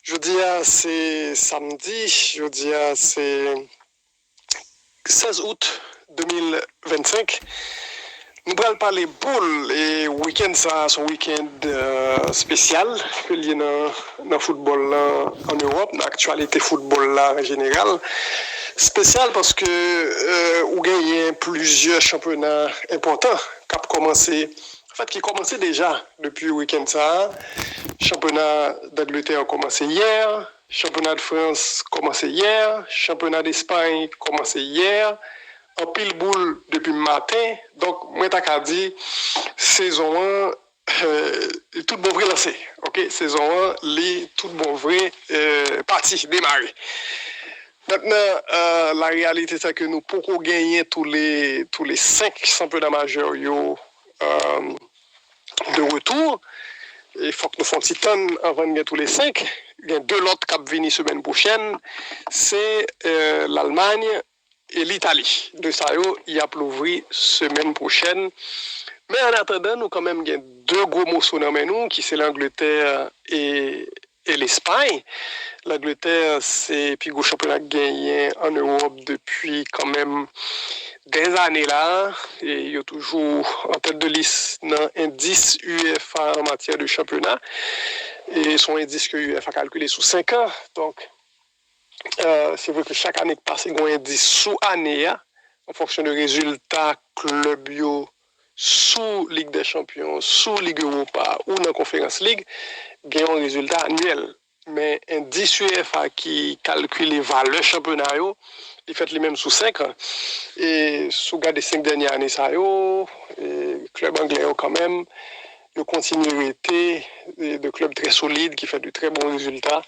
Je dis c'est samedi, je dis c'est 16 août 2025. Nous allons parler boule et week-end, ça, son week-end spécial que lié dans le football là, en Europe, dans l'actualité football là en général. Spécial parce que on gagne plusieurs championnats importants qui commençaient déjà depuis le week-end ça. Championnat d'Angleterre a commencé hier, championnat de France a commencé hier, championnat d'Espagne a commencé hier. En pile boule depuis le matin. Donc, moi, t'as dit, saison 1, tout bon vrai lancé. OK? Saison 1, tout bon vrai parti, démarré. Maintenant, la réalité, c'est que nous pouvons gagner tous les 5 championnats majeurs de retour. Il faut que nous fassions un petit temps avant de gagner tous les 5. Il y a deux autres qui vont venir semaine prochaine. C'est l'Allemagne et l'Italie. De ça, il y a pour ouvrir semaine prochaine. Mais en attendant, nous quand même avons deux gros morceaux dans nous, qui c'est l'Angleterre et l'Espagne. L'Angleterre, c'est puis gros championnat gagné en Europe depuis quand même des années là. Et il y a toujours en tête de liste dans indice UEFA en matière de championnat. Et son indice que UEFA a calculé sous 5 ans. Donc, c'est vrai que chaque année qui passe, il y a un indice sous année, en fonction de résultats club bio, sous Ligue des Champions, sous Ligue Europa ou dans la Conférence League, il y a un résultat annuel. Mais un indice UEFA qui calcule les valeurs championnat, il fait les mêmes sous 5 ans. Et sous les 5 dernières années, le club anglais quand même, de continuité de club très solide qui fait de très bons résultats.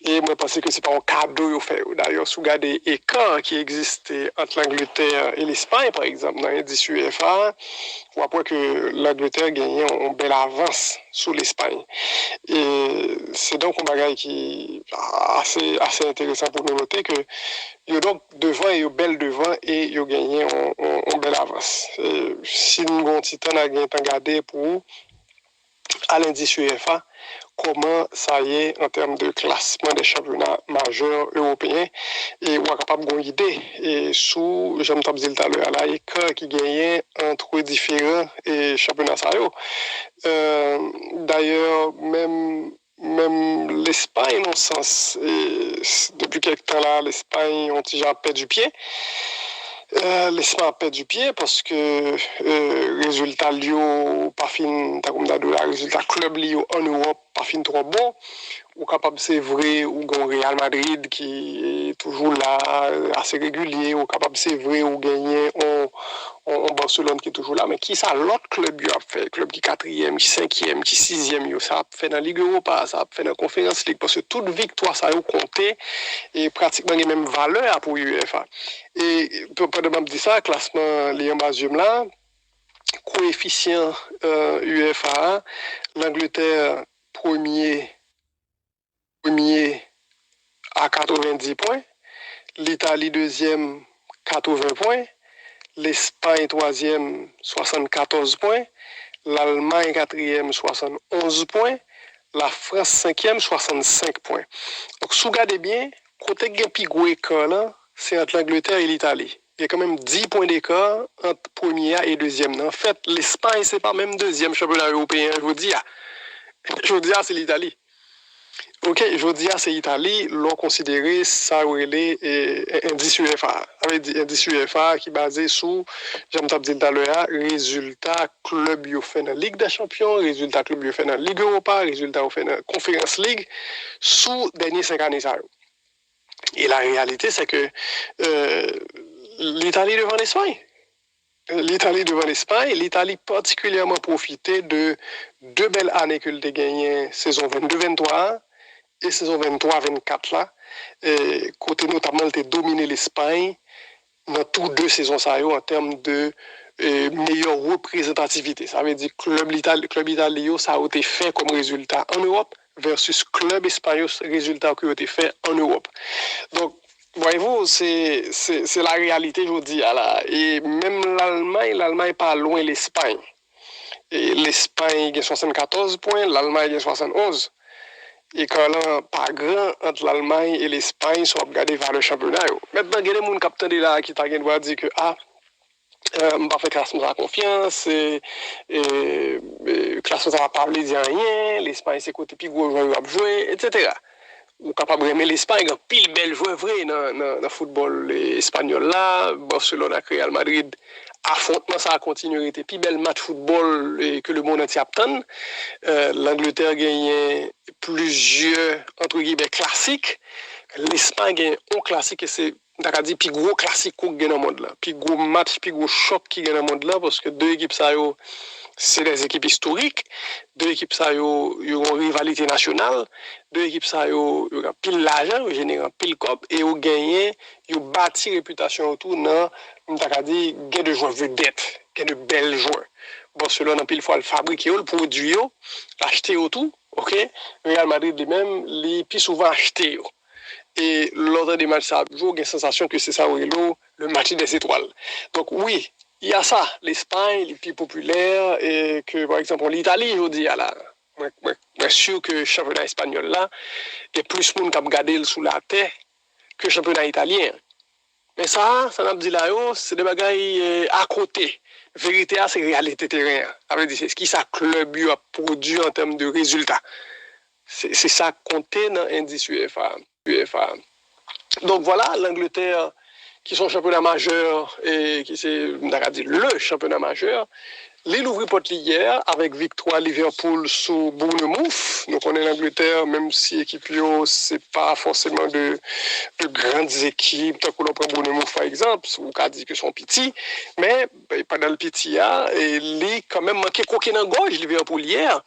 Et moi, je pense que ce n'est pas un cadeau. D'ailleurs, si vous regardez l'écart qui existe entre l'Angleterre et l'Espagne, par exemple, dans l'indice UEFA, on voit que l'Angleterre a gagné une belle avance sur l'Espagne. Et c'est donc un bagage qui est assez intéressant pour nous noter que il y a donc devant et belle devant et il a gagné une belle avance. Et si nous avons un petit temps à gagner pour à l'indice UEFA, comment ça y est en termes de classement des championnats majeurs européens et on est capable d'une idée et sous j'aime t'as dit tout à l'heure là l'écart qui gagnait entre différents championnats ça d'ailleurs même l'Espagne dans le sens depuis quelque temps là l'Espagne ont déjà perdu du pied. L'Espagne a perdu du pied parce que résultat Lyon pas fin résultat club Lyon en Europe pas fin trop bon ou capable c'est vrai ou gon Real Madrid qui est toujours là assez régulier ou capable c'est vrai ou gagner on Barcelone qui est toujours là mais qui ça l'autre club a fait club qui quatrième qui cinquième qui sixième ça a fait dans la Ligue Europa ça a fait dans la Conférence League parce que toute victoire ça a compté et pratiquement les mêmes valeurs pour UEFA et pendant que je dis ça classement les en bas là coefficient UEFA l'Angleterre premier à 90 points, l'Italie deuxième 80 points, l'Espagne troisième 74 points, l'Allemagne quatrième 71 points, la France cinquième 65 points. Donc si vous regardez bien, côté qui plus gros écart là, c'est entre l'Angleterre et l'Italie. Il y a quand même 10 points d'écart entre premier et deuxième. En fait, l'Espagne, c'est pas même deuxième championnat européen, je vous dis, c'est l'Italie. Ok, je dis c'est l'Italie, l'ont considéré ça indice UEFA. Avec indice UEFA qui est basé sur, j'aime t'as dit tout à l'heure, résultat club yo fait dans la Ligue des Champions, résultat club yo fait dans la Ligue Europa, résultat yo fait dans la Conference League, sous dernier 5 années ça. Et la réalité c'est que l'Italie devant l'Espagne. L'Italie particulièrement profité de deux belles années qu'elle a gagnées, saison 22-23 et saison 23-24 là, côté notamment elle a dominé l'Espagne dans toutes deux saisons ça en termes de meilleure représentativité. Ça veut dire club italien ça a été fait comme résultat en Europe versus club espagnol résultat qui a été fait en Europe. Donc voyez-vous, c'est la réalité, je vous dis. Et même l'Allemagne n'est pas loin de l'Espagne. Et l'Espagne a 74 points, l'Allemagne a 71. écart là pas grand entre l'Allemagne et l'Espagne sont regardés vers le championnat. Maintenant, il y a des gens qui là qui t'a dit que je pas fait classement à confiance, classement ça va pas dire rien, l'Espagne c'est côté plus gros joueur à jouer, etc. Ou capable d'aimer l'Espagne, un pile bel joueur vrai dans le football espagnol là, Barcelone avec Real Madrid, affrontement ça a continué, était plus bel match football que le monde entier attend. L'Angleterre a gagné plusieurs entre guillemets classiques, l'Espagne a gagné un classique et c'est t'as dit plus gros classique qui gagne dans le monde là, plus gros match, plus gros choc qui gagne dans le monde là parce que deux équipes ça c'est des équipes historiques, deux équipes ça ont une rivalité nationale, deux équipes ça ont pile l'argent, généré pile cop et ont gagné, ont bâti réputation autour dans t'as dit gain de joueurs vedettes, gain de belles joueurs. Barcelone en pile fois le fabriquer, le produit, l'acheter autour, OK? Real Madrid lui-même, les plus souvent acheté. Et l'ordre des matchs, ça a toujours une sensation que c'est ça, le match des étoiles. Donc oui, il y a ça, l'Espagne, les plus populaires, et que par exemple l'Italie, je dis, je suis sûr que le championnat espagnol là, il y a plus de monde qui a regardé sous la terre que le championnat italien. Mais ça n'a pas dit là, c'est des bagailles à côté. Vérité, c'est réalité terrain. C'est ce qui ça club a produit en termes de résultats. C'est ça compté dans l'indice UEFA. Donc voilà, l'Angleterre, qui sont championnat majeur et qui c'est le championnat majeur, les l'ouvrit porte hier avec victoire Liverpool sous Bournemouth. Donc on est l'Angleterre, même si l'équipe c'est pas forcément de grandes équipes, tant qu'on prend Bournemouth par exemple, ou qu'on dit que sont petits, mais pendant le petit et les quand même manqué coquin dans gorge Liverpool hier.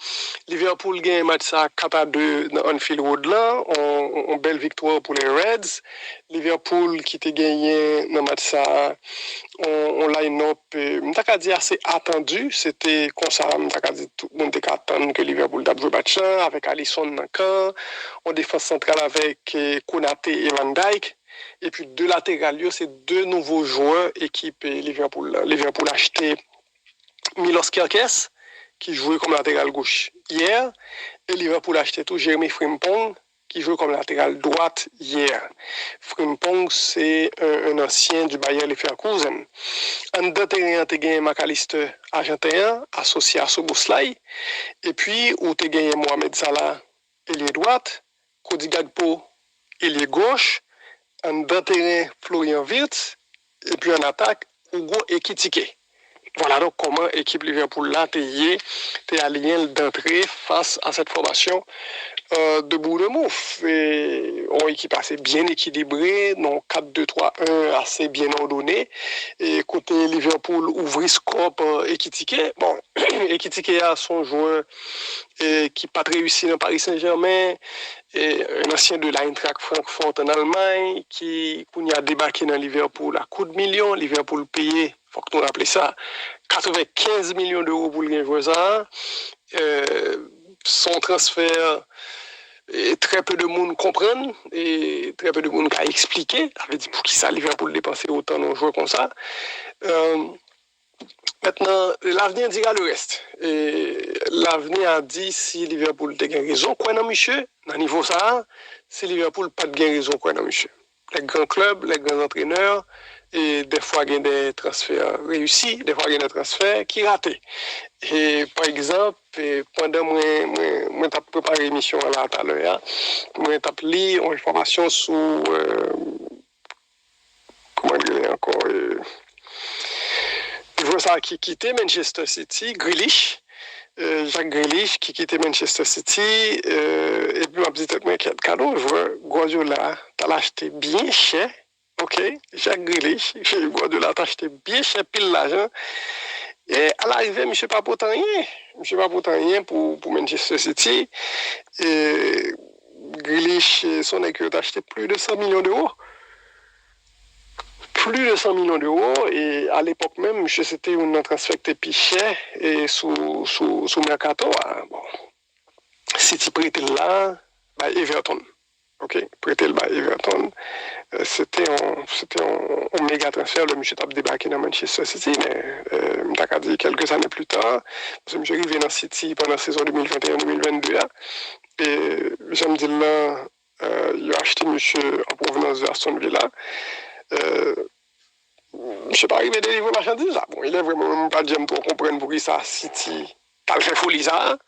Liverpool gagne un match à 4-2 dans Anfield Road là, en belle victoire pour les Reds. Liverpool qui t'a gagné dans match ça on line-up m'ta dit assez attendu, c'était comme ça m'ta dit tout le monde était attendre que Liverpool t'a joué match avec Alisson dans le camp, en défense centrale avec Konaté et Van Dijk. Et puis deux latérales, c'est deux nouveaux joueurs équipe Liverpool. Liverpool a acheté Milos Kerkez qui jouait comme latéral gauche hier et Liverpool a acheté tout Jeremy Frimpong qui joue comme latéral droite hier. Frimpong, c'est un ancien du Bayer Leverkusen. En deux terrains, tu as gagné McAllister argentin associé à Soboslai. Et puis, où tu as gagné Mohamed Salah, ailier droite, Cody Gakpo, ailier gauche. En deux terrains, Florian Wirtz. Et puis en attaque, Hugo Ekitike. Voilà donc comment l'équipe Liverpool là t'es aligné d'entrée face à cette formation de Bournemouth. Et une équipe assez bien équilibrée, donc 4-2-3-1 assez bien ordonné. Et côté Liverpool, ouvrit scope Ekitike. Bon, Ekitike a son joueur qui n'a pas réussi dans Paris Saint-Germain, et un ancien de l'Eintracht Francfort en Allemagne, qui a débarqué dans Liverpool à coup de millions. Liverpool payé, il faut que nous rappelions ça, 95 millions d'euros pour le joueur ça. Son transfert, et très peu de monde comprennent et très peu de monde a expliqué. Ça veut dire pour qui ça Liverpool dépenser autant de joueurs comme ça. Maintenant, l'avenir dira le reste. Et l'avenir a dit si Liverpool a raison, quoi non, monsieur, dans le niveau ça, si Liverpool pas de raison, quoi non, monsieur. Les grands clubs, les grands entraîneurs, et des fois, il y a des transferts réussis, des fois, il y a des transferts qui ratent. Et par exemple, pendant moi j'ai préparé l'émission là tout à l'heure, moi j'ai lu une information sur comment dire encore je vois ça qui quittait Manchester City, Grealish, Jack Grealish qui quittait Manchester City et puis m'a dit moi quel cadeau je vois Guardiola t'as acheté bien cher. OK, Jack Grealish, Guardiola t'a acheté bien cher pile l'argent. Et à l'arrivée, M. pas pour rien pour Manchester City. Et Grealish, son équipe a acheté plus de 100 millions d'euros. Plus de 100 millions d'euros. Et à l'époque même, M. c'était un transfert qui était plus cher et sous Mercato. Bon. City prêtait là, Everton. OK, prêter le bail Everton. C'était un méga transfert. Le monsieur a débarqué dans Manchester City, mais m't'a dit quelques années plus tard, parce que monsieur est arrivé dans City pendant la saison 2021-2022. Et j'aime dire là, il a acheté monsieur en provenance de Aston Villa. Je sais pas arrivé de livrer marchandises là. Bon, il est vraiment pas j'aime trop comprendre pour qui ça City. T'as le fait folie ça.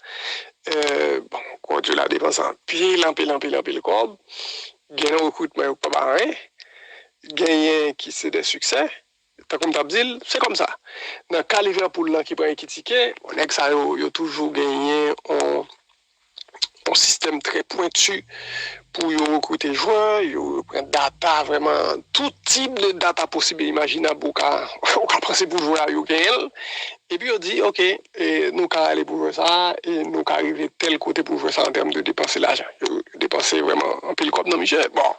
Bon, quand tu l'as dépensé en pile, le corps. Gagner un recrutement pas pareil. Gagner qui c'est des succès. T'as comme t'as dit, c'est comme ça. Dans le cas Liverpool là qui prend un ticket, on est que ça a toujours gagné un système très pointu pour recruter joueurs, prendre data, vraiment tout type de data possible et imaginable au cas penser pour jouer à Yokel. Et puis on dit, ok, et nous allons aller pour jouer ça, et nous allons arriver tel côté pour jouer ça en termes de dépenser l'argent. Dépenser vraiment un peu le cop, non, monsieur. Bon,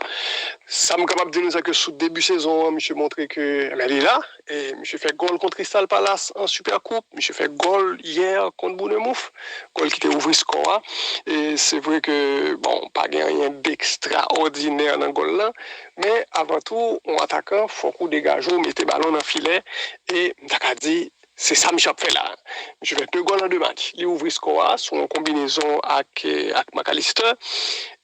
ça me capable de dire nous ça que sous début saison, monsieur montré que elle est là, et monsieur fait goal contre Crystal Palace en Super Coupe, monsieur fait goal hier contre Bournemouth, goal qui était ouvert score, et c'est vrai que, bon, pas rien d'extraordinaire dans le goal là, mais avant tout, en attaquant, faut qu'on dégage, mettez ballon dans le filet, et t'as dit, c'est ça que je fais là. Je fais 2 goals en 2 matchs. Il ouvre le score sur une combinaison avec McAllister.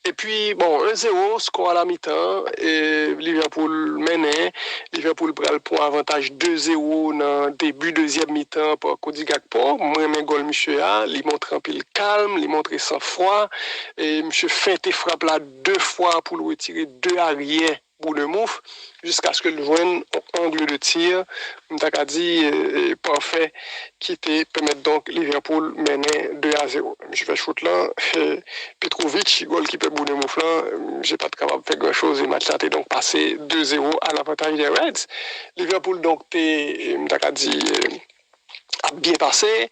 Et puis, bon, 1-0, score à la mi-temps. Et Liverpool menait. Liverpool prend le point avantage 2-0 dans le début deuxième mi-temps pour Cody Gakpo. Moi, mes goals, monsieur A, il montre un peu le calme, il montre sans froid. Et monsieur feinte et frappe là 2 fois pour le retirer 2 arrières. Bournemouth, jusqu'à ce que le joigne un angle de tir, m't'a dit parfait, qui te permettre donc Liverpool mener 2-0. Je fais shoot là, Petrovic, goalkeeper Bournemouth là, j'ai pas de capable de faire grand chose, et match là t'es donc passé 2-0 à l'avantage des Reds. Liverpool donc m't'a dit a bien passé.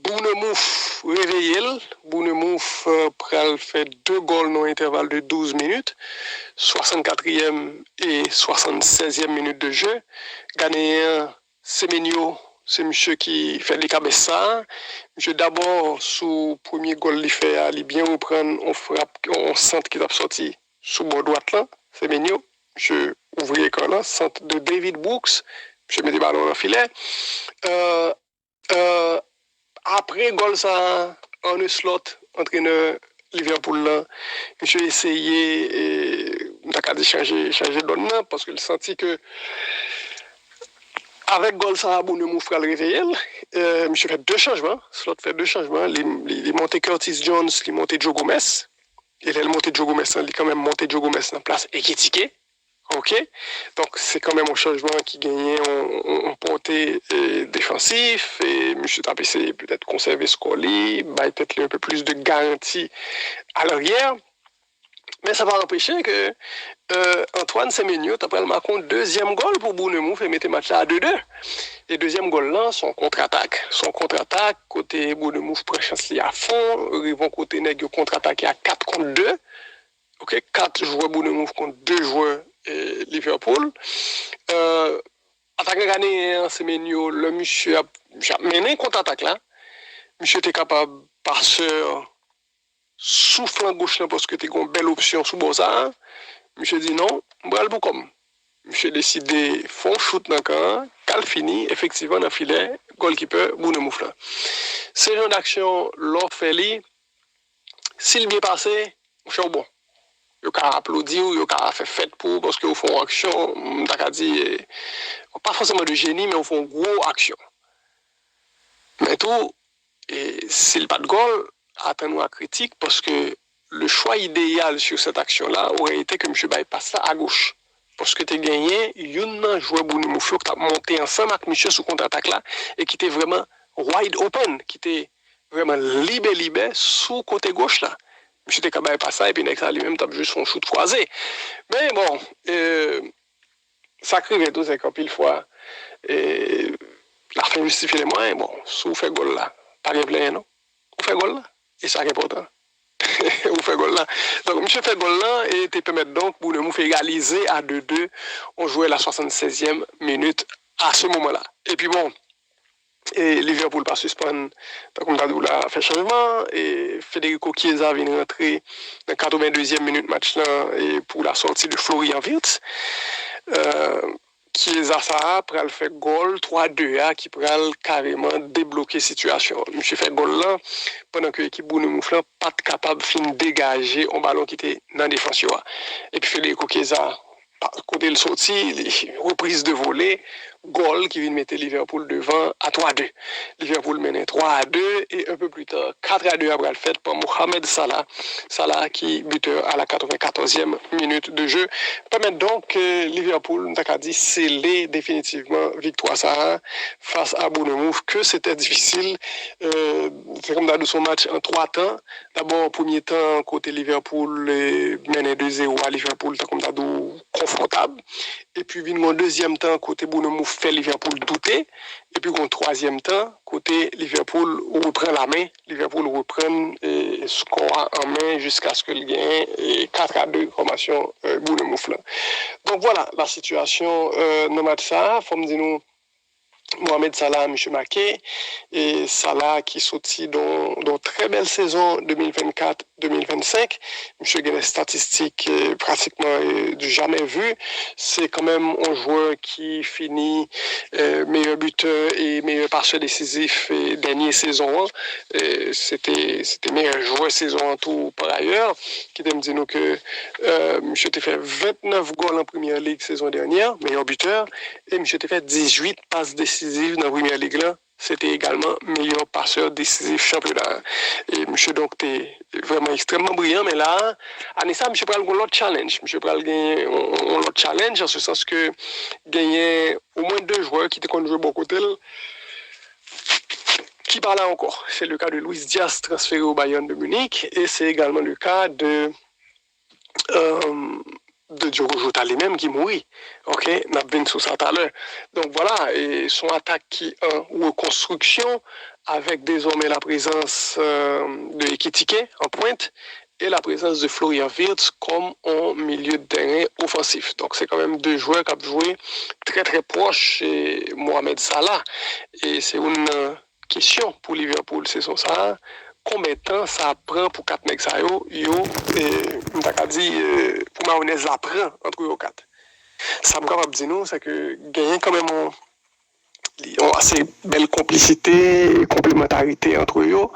Bournemouth réveillé. Bournemouth pral fait 2 goals dans l'intervalle de 12 minutes. 64e et 76e minute de jeu. Ghanéen Semenyo, c'est monsieur qui fait les cabessas. Monsieur d'abord, sous premier goal, il fait, il bien reprendre, on frappe, on centre qui est sorti sous bord droite là. Semenyo, monsieur ouvrier là, centre de David Brooks. Monsieur met des ballons dans le filet. Après goal ça, en slot, entraîneur Liverpool là, monsieur essayé de changer de donne parce qu'il sentit que avec goal ça, Bournemouth fera le réveil. Monsieur fait 2 changements, slot fait 2 changements. Il monté Curtis Jones, il monté Joe Gomez. Il a monté Joe Gomez, il a quand même monté Joe Gomez en place et qui tiquait. OK? Donc, c'est quand même un changement qui gagnait en portée défensif. Et M. Tapissé peut-être conserver ce colis, peut-être un peu plus de garantie à l'arrière. Mais ça va empêcher que Antoine Semenyo après le marqué deuxième goal pour Bournemouth et mettre le match à 2-2. Et deuxième goal là, son contre-attaque. Son contre-attaque, côté Bournemouth prend chance à fond. Ils vont côté nègre contre-attaque à 4 contre 2. OK, 4 joueurs Bournemouth contre 2 joueurs Liverpool. Attaquant gagné Semenyo, le monsieur a mené contre-attaque là. Monsieur était capable passeur sous flanc gauche là parce que tu as une belle option sous Bozar. Monsieur dit non, bral pour comme. Monsieur décidé font shoot dans camp, cal fini effectivement dans filet, goalkeeper Bournemouth là. Ce genre d'action l'on fait li, s'il bien passé, c'est bon. Yo ka applaudi ou yo ka fait fête pour parce que vous font action, t'as dit pas forcément de génie mais on font gros action. Mais tout et s'il pas de goal, attends-nous à critique parce que le choix idéal sur cette action-là aurait été que M. Baye passe là à gauche. Parce que tu as gagné, un joueur Bournemouth qui a monté ensemble avec M. sous contre-attaque là et qui était vraiment wide open, qui était vraiment libre sous côté gauche là. M. était capable de passer et puis Nexa lui-même tape juste son shoot croisé. Mais bon, ça crée tout, c'est qu'en pile fois, la fin justifie les moyens. Bon, si vous faites goal là, pas de plein, non? Vous faites goal là, et ça c'est important. Vous faites goal là. Donc, monsieur fait goal là et te permettre donc pour nous faire égaliser à 2-2. On jouait la 76e minute à ce moment-là. Et puis bon, Et Liverpool pas suspendre, comme Tadou l'a fait changement, et Federico Chiesa vient rentrer dans la 82e minute match là, et pour la sortie de Florian Wirtz. Chiesa ça pour le faire goal 3-2 qui pourrait carrément débloquer la situation. Monsieur fait goal là pendant que l'équipe Bournemouth là pas capable de dégager un ballon qui était dans la défense. Et puis Federico Chiesa côté le sorti, reprise de volée, goal qui vient mettre Liverpool devant à 3-2. Liverpool menait 3-2 et un peu plus tard 4-2 après le fait par Mohamed Salah. Salah qui buteur à la 94e minute de jeu. Permet donc Liverpool, t'as dit, sceller définitivement victoire Salah face à Bournemouth, que c'était difficile. C'est comme dans son match en 3 temps. D'abord, premier temps, côté Liverpool, menait 2-0 à Liverpool, t'as comme dans confortable. Et puis, en deuxième temps, côté Bournemouth, fait Liverpool douter. Et puis, en troisième temps, côté Liverpool reprend la main. Liverpool reprend et score en main jusqu'à ce que le gagne et 4-2 formation Bournemouth là. Donc voilà la situation dans le match ça. Faut me dire nous Mohamed Salah, M. Maquet, et Salah qui sortit dans très belle saison 2024-2025. M. a des statistiques pratiquement du jamais vu. C'est quand même un joueur qui finit meilleur buteur et meilleur passeur décisif dernière saison. C'était meilleur joueur saison en tout par ailleurs. Qui me dit nous que M. a fait 29 goals en première ligue saison dernière, meilleur buteur, et M. a fait 18 passes décisives dans la première ligue là, c'était également meilleur passeur décisif championnat. Et monsieur donc était vraiment extrêmement brillant, mais là, à ça, monsieur pral l'autre challenge. Monsieur pral gagner l'autre challenge en ce sens que gagner au moins 2 joueurs qui étaient jouer beaucoup tel qui parlaient encore. C'est le cas de Luis Diaz transféré au Bayern de Munich et c'est également le cas de Diogo Jota lui-même qui mourit. Ok, n'a bien sur ça tout à l'heure. Donc voilà, et son attaque qui en reconstruction avec désormais la présence de Ekitike en pointe et la présence de Florian Wirtz comme en milieu de terrain offensif. Donc c'est quand même 2 joueurs qui ont joué très très proches chez Mohamed Salah. Et c'est une question pour Liverpool, c'est ça. Combien de temps ça prend pour 4 mecs ça yo t'as dit pour mayonnaise ça prend entre eux 4. Ça me capable dire nous c'est que gagner quand même une assez belle complicité et complémentarité entre eux.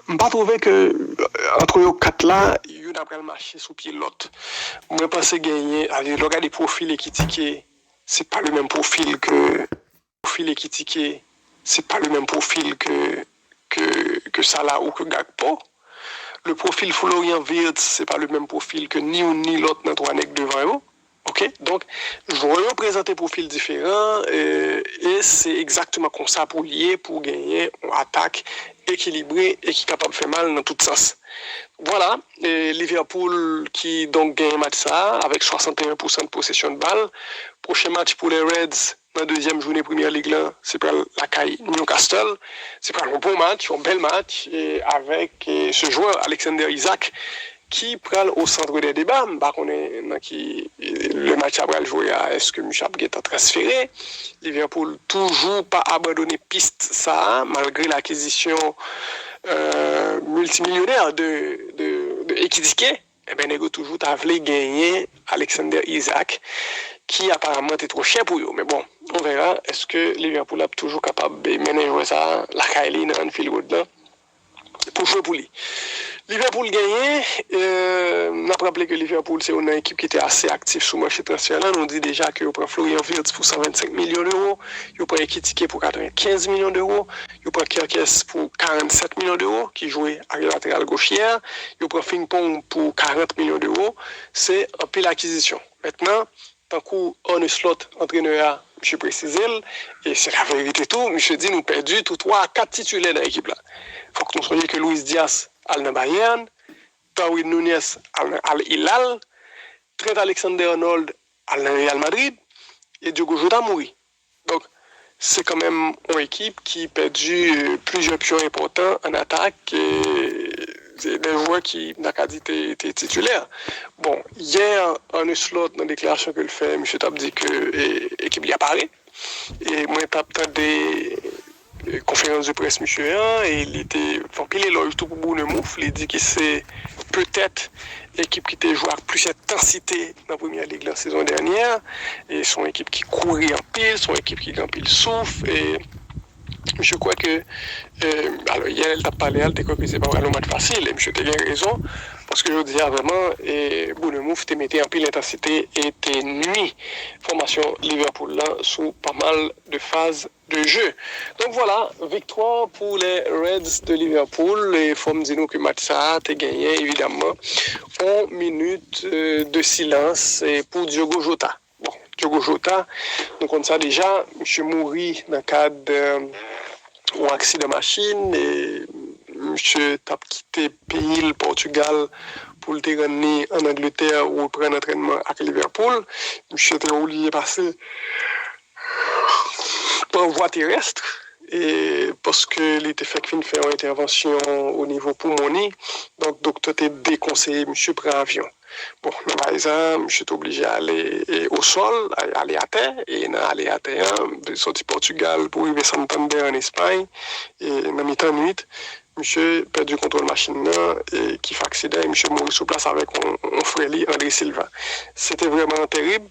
Je pas trouvé que entre eux 4 là, ils d'après le marché sous pied l'autre. Moi pense gagner avec le regarder profil Ekitike, c'est pas le même profil que c'est pas le même profil que Salah ou que Gakpo. Le profil Florian Wirtz, c'est pas le même profil que ni un ni l'autre dans 3 nègres devant eux. Ok, donc je vais représenter profils différents et c'est exactement comme ça pour lier, pour gagner une attaque équilibrée et qui est capable de faire mal dans tout sens. Voilà, et Liverpool qui donc gagne match ça avec 61% de possession de balle. Prochain match pour les Reds dans la deuxième journée Première Ligue là, c'est pour la caille Newcastle. C'est pour un bon match, un bel match et avec ce joueur Alexander Isak qui prend au centre des débats. Bah, on est qui le match après le jouer à est-ce que Michel a transféré. Liverpool toujours pas abandonné piste ça malgré l'acquisition multimillionnaire de Ekitike. Eh ben nego toujours t'as voulu gagner Alexander Isak qui apparemment est trop cher pour eux. Mais bon, on verra. Est-ce que Liverpool est toujours capable de mener ça la Kylie dans Anfield Road là pour jouer pour lui. Liverpool gagné. On a rappelé que Liverpool, c'est une équipe qui était assez active sur le marché transfert. Là, on dit déjà que vous prenez Florian Wirtz pour 125 millions d'euros, vous prenez Ekitike pour 95 millions d'euros, vous prenez Kerkes pour 47 millions d'euros, qui jouait à latéral gauchière, vous prenez Frimpong pour 40 millions d'euros. C'est un peu l'acquisition. Maintenant, tant qu'on slot entraîneur, M. Précisel, et c'est la vérité tout, M. dit nous perdu tout 3 à 4 titulaires dans l'équipe là. Il faut que nous soyons que Luis Diaz al Bayern, Darwin Núñez al Hilal, Trent Alexander-Arnold al Real Madrid et Diogo Jota mouri. Donc c'est quand même une équipe qui a perdu plusieurs pions importants en attaque et c'est des joueurs qui n'a qu'à dire étaient titulaires. Bon, hier en slot dans la déclaration que le fait, M. Tab dit que l'équipe y apparaît et moi Tab des conférence de presse monsieur et il était il éloge tout pour Bournemouth, il dit que c'est peut-être l'équipe qui était joué avec plus d'intensité dans la première ligue la saison dernière et son équipe qui courait en pile, son équipe qui en pile souffle et je crois que alors hier elle t'a parlé elle t'a que c'est pas vraiment un match facile et monsieur a raison parce que je dis vraiment et Bournemouth te mettait en pile d'intensité et t'es nuit formation Liverpool là sous pas mal de phases de jeu. Donc voilà, victoire pour les Reds de Liverpool et faut me dire nous que match ça a gagné évidemment en minute de silence pour Diogo Jota. Bon, Diogo Jota, donc on sait déjà, monsieur Mouri dans le cadre d'un accident de machine et monsieur a quitté le pays, le Portugal, pour le ramener en Angleterre ou prendre un entraînement à Liverpool. Monsieur était oublié passer par voie terrestre et parce que l'été fait une intervention au niveau pulmonaire, donc le docteur t'a déconseillé monsieur prendre avion. Bon, par exemple, je suis obligé d'aller au sol, aller à terre, et aller à terre, de sortir Portugal pour arriver à Santander en Espagne, et dans mi-temps nuit, monsieur perdu le contrôle machine et qui fait accident, et monsieur mourit sur place avec un frère André Silva. C'était vraiment terrible.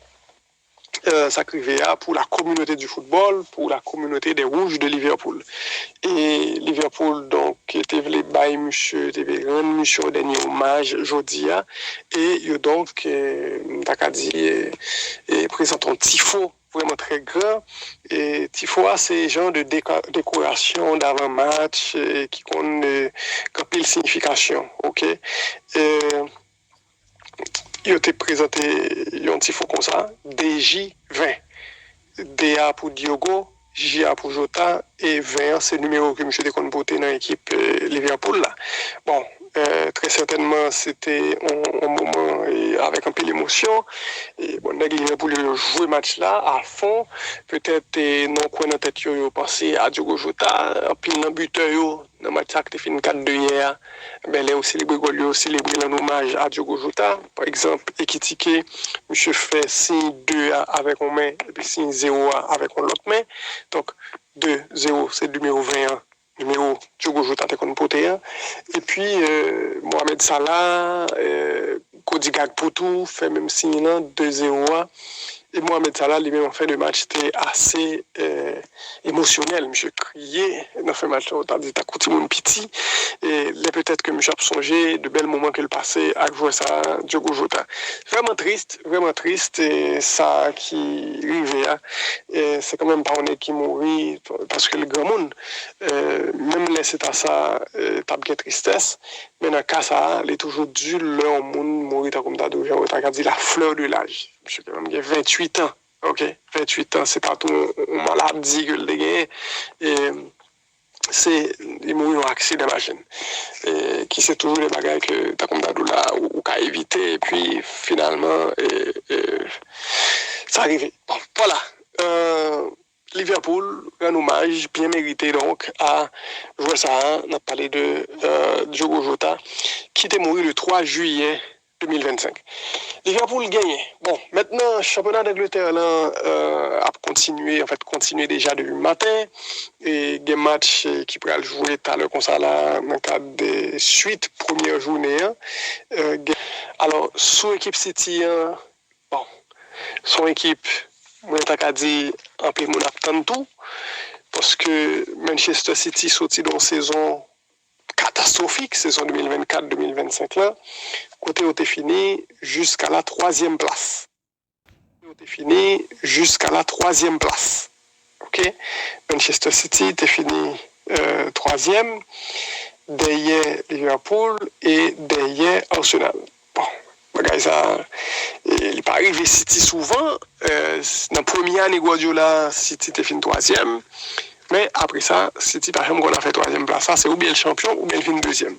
Ça crivait pour la communauté du football, pour la communauté des Rouges de Liverpool. Et Liverpool, donc, était venu bailler monsieur, était venu rendre monsieur au dernier hommage, Jodia, et donc, t'as dit, et présente un tifo vraiment très grand. Et tifo, c'est genre de décoration d'avant-match qui compte pile signification, ok? Il a été présenté un petit faux comme ça, DJ20. DA pour Diogo, JA pour Jota et 20, c'est le numéro que M. Descon voté dans l'équipe Liverpool. Là. Bon, très certainement, c'était un moment avec un peu d'émotion. Et bon, Liverpool a joué le match là à fond. Peut-être, non, quoi, dans tête, il a pensé à Diogo Jota, un peu dans buteur, dans le match qui a fait une 4-2 hier. Ben, là, aussi, il a célébré un hommage à Diogo Jota. Par exemple, Ekitike, monsieur fait signe 2 avec une main, et puis signe 0 avec une autre main. Donc, 2-0, c'est le numéro 21. Numéro Diogo Jota te kon pote. Et puis Mohamed Salah, Cody Gakpo fait même signe 2-0. Et Mohamed Salah, lui-même, en fin de match, c'était assez émotionnel. Monsieur crié dans le match. T'as dit, t'as coûté mon petit. Et là, peut-être que monsieur a songé de bels moments qu'il passait à jouer ça, Diogo Jota. Vraiment triste. Et ça qui arrivait. Et c'est quand même pas on qui mourit. Parce que le grand monde, même là, c'est à ça, t'as bien tristesse. Mais dans le cas, ça, il est toujours dû, le monde mourir comme t'as dit, la fleur de l'âge. Monsieur, il y a 28 ans. OK? 28 ans, c'est pas tout une maladie que le gagné. Et c'est, il mourit en accident de machine. Et qui c'est toujours les bagages que t'as comme d'adou là, ou qu'à éviter. Et puis, finalement, ça arrive. Bon, voilà. Liverpool, un hommage bien mérité donc à jouer ça. On a parlé de Diogo Jota, qui était mort le 3 juillet 2025. Liverpool gagné. Bon, maintenant, le championnat d'Angleterre a continué déjà depuis le matin. Et des matchs qui pourraient jouer tout à l'heure comme ça là, dans le cadre des suites première journée. Alors, sous équipe City, bon, son équipe, moi, t'as dit, un peu mon attend tout, parce que Manchester City sorti dans une saison catastrophique, saison 2024-2025 là, côté où t'es fini jusqu'à la 3e place. OK? Manchester City, t'es fini 3e, derrière Liverpool et derrière Arsenal. Bon. Ça, il n'est pas arrivé City souvent. Dans la première année Guardiola, City était fini 3e. Mais après ça, City, par exemple, on a fait 3e place. Ça, c'est ou bien le champion ou bien le fin 2e.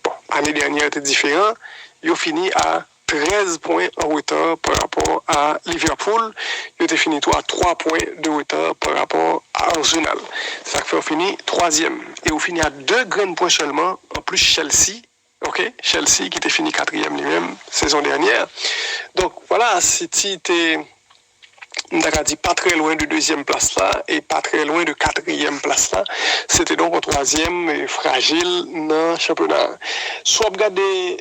Bon, l'année dernière était différent. Ils ont fini à 13 points en retard par rapport à Liverpool. Ils ont fini à 3 points de retard par rapport à Arsenal. Ça fait qu'on finit 3e. Et on finit à 2 grands points seulement. En plus, Chelsea. OK? Chelsea qui était fini 4e lui-même saison dernière. Donc voilà, City était on a dit pas très loin de deuxième place là et pas très loin de quatrième place là. C'était donc un troisième et fragile dans le championnat. Soit regarder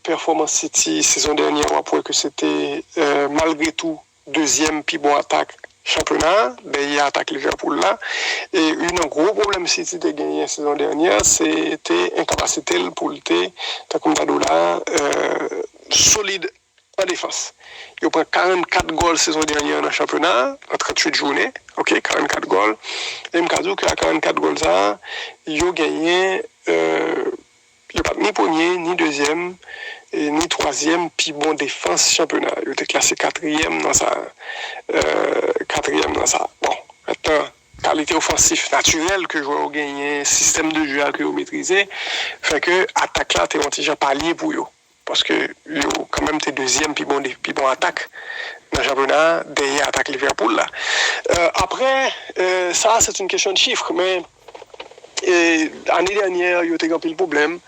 performance City saison dernière, on voit que c'était malgré tout deuxième puis bon attaque championnat, il y a attaque Liverpool là. Et un gros problème City de gagné la saison dernière, c'était incapacité pour lutter, comme là, solide en défense. Il prend 44 goals saison dernière dans le championnat, en 38 journées. OK, 44 goals. Et je me dis qu'à 44 goals, ça, il a gagné, il n'a pas ni premier, ni deuxième, ni troisième, puis bon défense championnat. Il était classé quatrième dans ça. Bon, maintenant, qualité offensive naturelle que joueur gagné, système de jeu que vous maîtrisez, fait que attaque là, t'es un petit palier pour eux. Parce que quand même t'es deuxième puis bon attaque dans le championnat derrière attaque Liverpool là. Après ça c'est une question de chiffres mais l'année dernière il y a eu un pile problème,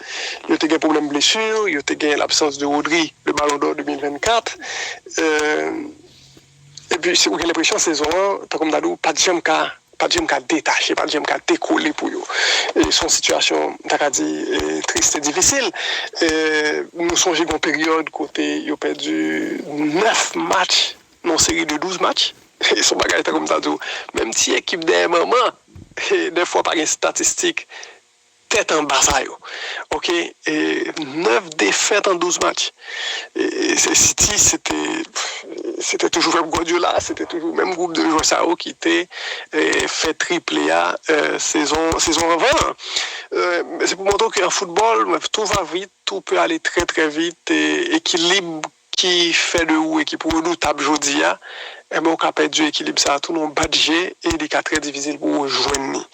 il y a eu un problème blessure, il y a eu l'absence de Rodri, le Ballon d'Or 2024 et puis c'est l'impression saison 1 t'as comme d'adou pas de jamais pas de cas détaché, pas de cas décollé pour eux. Et son situation, t'as dit, triste et difficile. Nous songeons une période côté, ils ont perdu 9 matchs dans une série de 12 matchs. Et son bagage était comme ça, même si l'équipe des moments, des fois pas une statistique, tête en bas, OK? Et 9 défaites en 12 matchs. Et City, c'était toujours même Guardiola, c'était toujours le même groupe de joueurs Sao qui était fait triplé à saison avant. C'est pour montrer qu'en football, tout va vite, tout peut aller très très vite et équilibre qui fait de ou et qui pour nous tape aujourd'hui, et ben on a perdu l'équilibre ça tout non budget et des cas très difficiles pour joindre.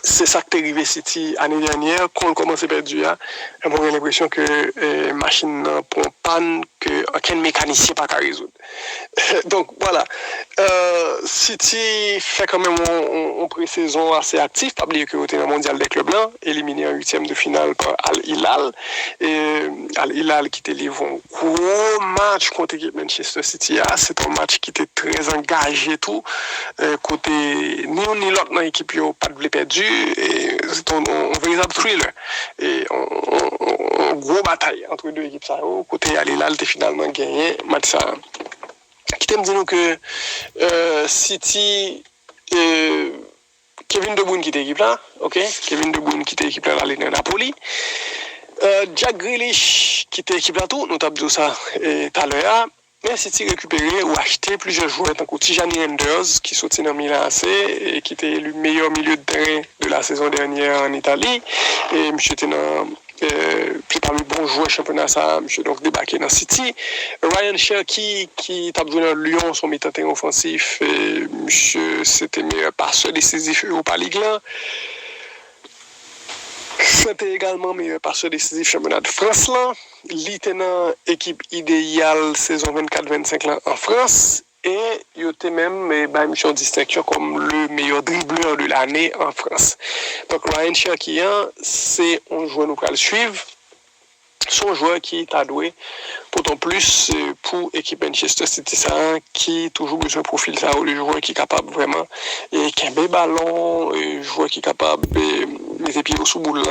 C'est ça qui est arrivé City l'année dernière, quand on commence à perdre, j'ai l'impression que machine pour panne, que aucun mécanicien pas qu'à résoudre. Donc voilà, City fait quand même une pré-saison assez active, pas oublier que au terrain mondial des clubs là, éliminé en huitième de finale par Al Hilal, et Al Hilal qui était livré un gros match contre l'équipe Manchester City, c'est un match qui était très engagé tout, côté ni l'un ni l'autre dans l'équipe n'a pas de perdu. Et c'est un véritable thriller et une grosse bataille entre les deux équipes ça côté Al Hilal t'es finalement gagné match ça qui t'aime dire que City Kevin De Bruyne qui était équipe là OK Kevin De Bruyne qui était équipe là la Napoli Jack Grealish qui était équipe là tout nous t'as dit ça tout à l'heure. Mais City récupéré ou acheté plusieurs joueurs, tant que Tijani Enders, qui sortit dans Milan AC et qui était élu meilleur milieu de terrain de la saison dernière en Italie. Et monsieur était dans, parmi bons joueurs championnat, ça, monsieur donc débarqué dans City. Ryan Cherky, qui tape joué dans Lyon, son milieu de terrain offensif, et monsieur, c'était meilleur passeur décisif Europa League là. C'était également meilleur passeur décisif championnat de France là, lieutenant équipe idéale saison 24-25 en France et il était même mission distinction comme le meilleur dribbleur de l'année en France. Donc Ryan Cherky c'est un joueur nous le suivre. Son joueur qui est doué, pourtant plus pour l'équipe Manchester City, ça, qui toujours besoin de profil, ça, le joueur qui est capable vraiment, et qui a un bel ballon, le joueur qui est capable de mettre les pieds au sous-boule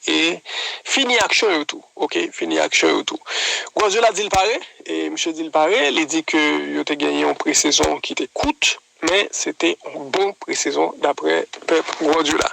et finir action et tout, OK, finir action et tout. Guardiola dit le pareil, et M. dit le pareil, il dit qu'il a gagné en pré-saison qui était coûte, mais c'était un bon pré-saison d'après Pep Guardiola.